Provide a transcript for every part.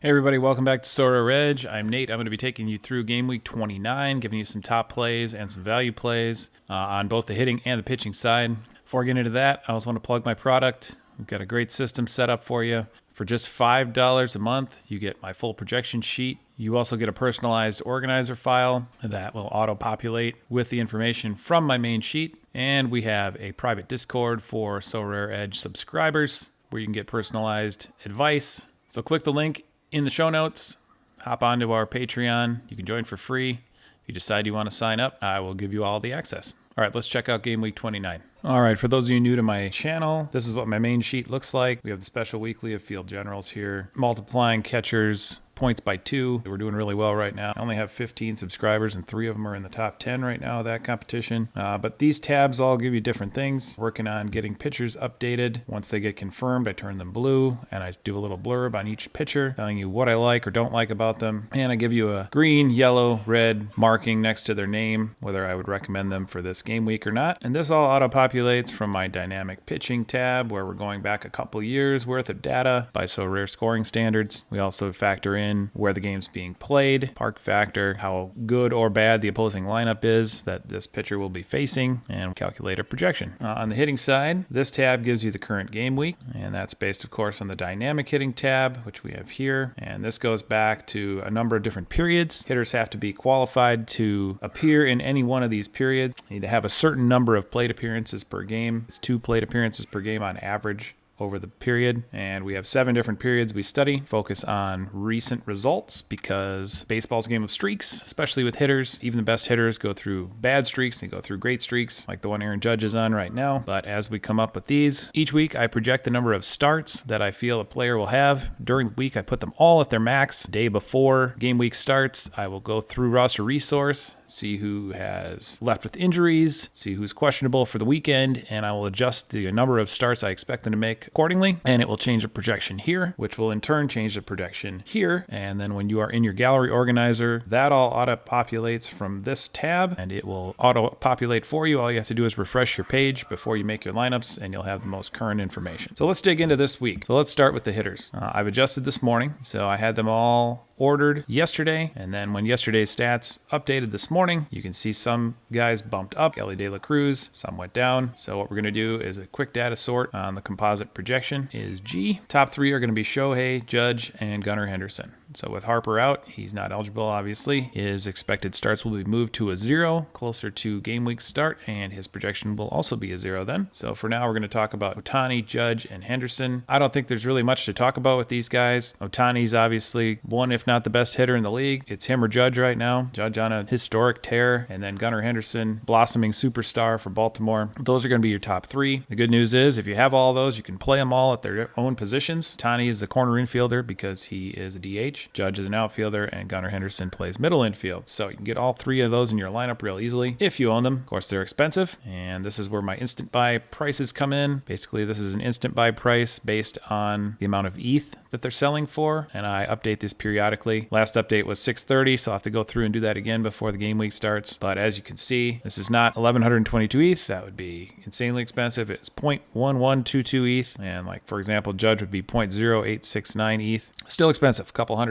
Hey everybody, welcome back to Sorare Edge. I'm Nate. I'm going to be taking you through game week 29, giving you some top plays and some value plays on both the hitting and the pitching side. Before I get into that, I also want to plug my product. We've got a great system set up for you. For just $5 a month, you get my full projection sheet. You also get a personalized organizer file that will auto-populate with the information from my main sheet. And we have a private Discord for Sorare Edge subscribers where you can get personalized advice. So click the link in the show notes, hop onto our Patreon. You can join for free. If you decide you want to sign up, I will give you all the access. All right, let's check out game week 29. All right, for those of you new to my channel, this is what my main sheet looks like. We have the special weekly of field generals here, multiplying catchers, points by 2. We're doing really well right now. I only have 15 subscribers and 3 of them are in the top 10 right now of that competition. But these tabs all give you different things. Working on getting pitchers updated. Once they get confirmed, I turn them blue and I do a little blurb on each pitcher telling you what I like or don't like about them. And I give you a green, yellow, red marking next to their name, whether I would recommend them for this game week or not. And this all auto-populates from my dynamic pitching tab where we're going back a couple years worth of data by Sorare scoring standards. We also factor in where the game's being played, park factor, how good or bad the opposing lineup is that this pitcher will be facing, and calculate a projection. On the hitting side, this tab gives you the current game week, and that's based, of course, on the dynamic hitting tab, which we have here. And this goes back to a number of different periods. Hitters have to be qualified to appear in any one of these periods. You need to have a certain number of plate appearances per game. It's 2 plate appearances per game on average over the period, and we have 7 different periods we study. Focus on recent results because baseball's a game of streaks, especially with hitters. Even the best hitters go through bad streaks, they go through great streaks, like the one Aaron Judge is on right now. But as we come up with these, each week I project the number of starts that I feel a player will have. During the week, I put them all at their max. Day before game week starts, I will go through roster resource, see who has left with injuries, see who's questionable for the weekend, and I will adjust the number of starts I expect them to make accordingly, and it will change the projection here, which will in turn change the projection here. And then when you are in your gallery organizer, that all auto-populates from this tab, and it will auto-populate for you. All you have to do is refresh your page before you make your lineups, and you'll have the most current information. So let's dig into this week. So let's start with the hitters. I've adjusted this morning, so I had them all ordered yesterday, and then when yesterday's stats updated this morning, you can see some guys bumped up, Elly De La Cruz, some went down. So what we're going to do is a quick data sort on the composite projection is G. Top 3 are going to be Shohei, Judge, and Gunnar Henderson. So with Harper out, he's not eligible, obviously. His expected starts will be moved to a 0, closer to game week start, and his projection will also be a 0 then. So for now, we're going to talk about Ohtani, Judge, and Henderson. I don't think there's really much to talk about with these guys. Ohtani's obviously one, if not the best hitter in the league. It's him or Judge right now. Judge on a historic tear, and then Gunnar Henderson, blossoming superstar for Baltimore. Those are going to be your top 3. The good news is if you have all those, you can play them all at their own positions. Ohtani is the corner infielder because he is a DH. Judge is an outfielder, and Gunnar Henderson plays middle infield. So you can get all 3 of those in your lineup real easily if you own them. Of course, they're expensive, and this is where my instant buy prices come in. Basically, this is an instant buy price based on the amount of ETH that they're selling for, and I update this periodically. Last update was 6:30, so I'll have to go through and do that again before the game week starts. But as you can see, this is not 1122 ETH. That would be insanely expensive. It's 0.1122 ETH, and like for example, Judge would be 0.0869 ETH. Still expensive, a couple $100.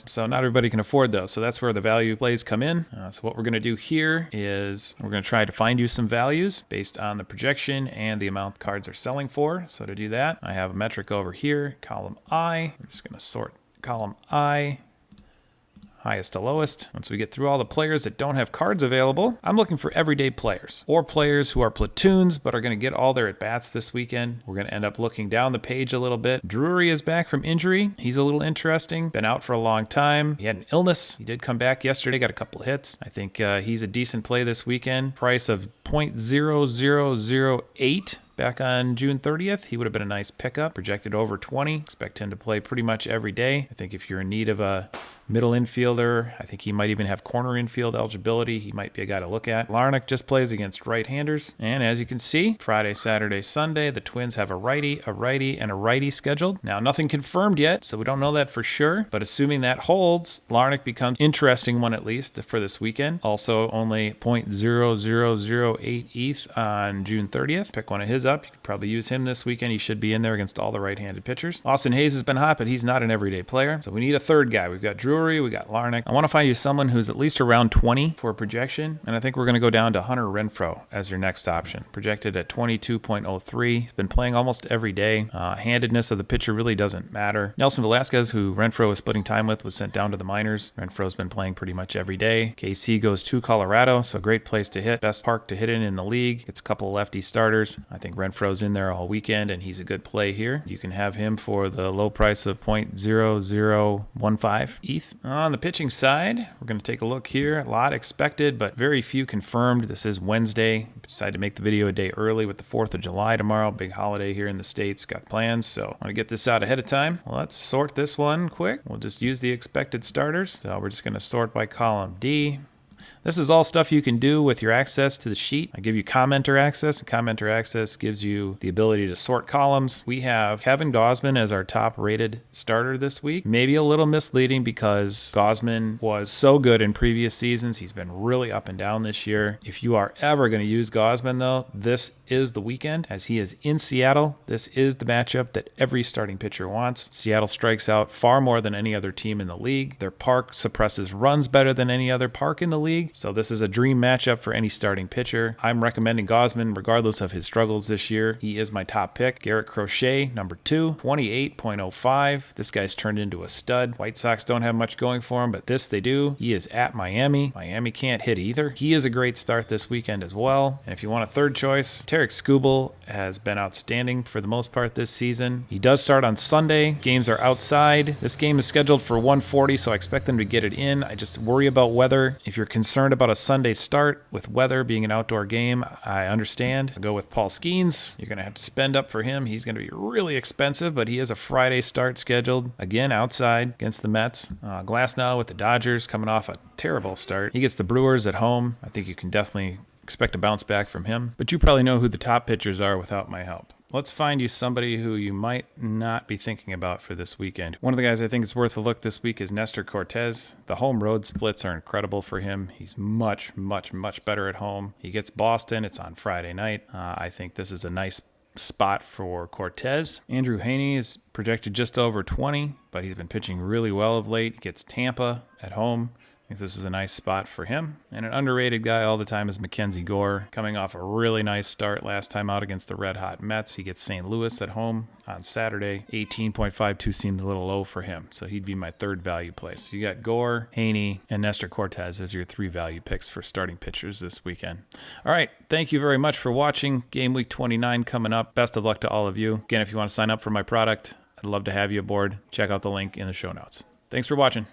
So not everybody can afford those. So that's where the value plays come in. So what we're going to do here is we're going to try to find you some values based on the projection and the amount the cards are selling for. So to do that, I have a metric over here, column I. We're just going to sort column I, highest to lowest. Once we get through all the players that don't have cards available, I'm looking for everyday players or players who are platoons but are going to get all their at-bats this weekend. We're going to end up looking down the page a little bit. Drury is back from injury. He's a little interesting. Been out for a long time. He had an illness. He did come back yesterday, got a couple of hits. I think he's a decent play this weekend. Price of 0.0008. Back on June 30th, he would have been a nice pickup. Projected over 20. Expect him to play pretty much every day. I think if you're in need of a middle infielder, I think he might even have corner infield eligibility. He might be a guy to look at. Larnach just plays against right-handers. And as you can see, Friday, Saturday, Sunday, the Twins have a righty, and a righty scheduled. Now, nothing confirmed yet, so we don't know that for sure. But assuming that holds, Larnach becomes interesting one at least for this weekend. Also, only 0.0008 ETH on June 30th. Pick one of his up. You can Probably use him this weekend. He should be in there against all the right-handed pitchers. Austin Hayes has been hot, but he's not an everyday player. So we need a third guy. We've got Drury, we got Larnach. I want to find you someone who's at least around 20 for projection. And I think we're going to go down to Hunter Renfroe as your next option. Projected at 22.03. He's been playing almost every day. Handedness of the pitcher really doesn't matter. Nelson Velasquez, who Renfroe is splitting time with, was sent down to the minors. Renfroe's been playing pretty much every day. KC goes to Colorado, so great place to hit. Best park to hit in the league. It's a couple lefty starters. I think Renfroe's in there all weekend, and he's a good play here. You can have him for the low price of 0.0015 ETH. On the pitching side, we're going to take a look here. A lot expected, but very few confirmed. This is Wednesday. Decided to make the video a day early with the 4th of July tomorrow. Big holiday here in the States. Got plans, so I want to get this out ahead of time. Well, let's sort this one quick. We'll just use the expected starters. So we're just going to sort by column D. This is all stuff you can do with your access to the sheet. I give you commenter access, and commenter access gives you the ability to sort columns. We have Kevin Gausman as our top rated starter this week. Maybe a little misleading because Gausman was so good in previous seasons. He's been really up and down this year. If you are ever going to use Gausman though, this is the weekend as he is in Seattle. This is the matchup that every starting pitcher wants. Seattle strikes out far more than any other team in the league. Their park suppresses runs better than any other park in the league. So this is a dream matchup for any starting pitcher. I'm recommending Gausman regardless of his struggles this year. He is my top pick. Garrett Crochet, number 2, 28.05. This guy's turned into a stud. White Sox don't have much going for him, but this they do. He is at Miami. Miami can't hit either. He is a great start this weekend as well. And if you want a third choice, Tarek Skubal has been outstanding for the most part this season. He does start on Sunday. Games are outside. This game is scheduled for 1:40, so I expect them to get it in. I just worry about weather. If you're concerned about a Sunday start with weather being an outdoor game, I understand. I'll go with Paul Skeens. You're going to have to spend up for him. He's going to be really expensive, but he has a Friday start scheduled. Again, outside against the Mets. Glasnow with the Dodgers coming off a terrible start. He gets the Brewers at home. I think you can definitely expect a bounce back from him. But you probably know who the top pitchers are without my help. Let's find you somebody who you might not be thinking about for this weekend. One of the guys I think is worth a look this week is Nestor Cortez. The home road splits are incredible for him. He's much better at home. He gets Boston. It's on Friday night. I think this is a nice spot for Cortez. Andrew Heaney is projected just over 20, but he's been pitching really well of late. He gets Tampa at home. I think this is a nice spot for him. And an underrated guy all the time is Mackenzie Gore, coming off a really nice start last time out against the Red Hot Mets. He gets St. Louis at home on Saturday. 18.52 seems a little low for him, so he'd be my third value play. So you got Gore, Heaney, and Nestor Cortez as your 3 value picks for starting pitchers this weekend. All right, thank you very much for watching. Game Week 29 coming up. Best of luck to all of you. Again, if you want to sign up for my product, I'd love to have you aboard. Check out the link in the show notes. Thanks for watching.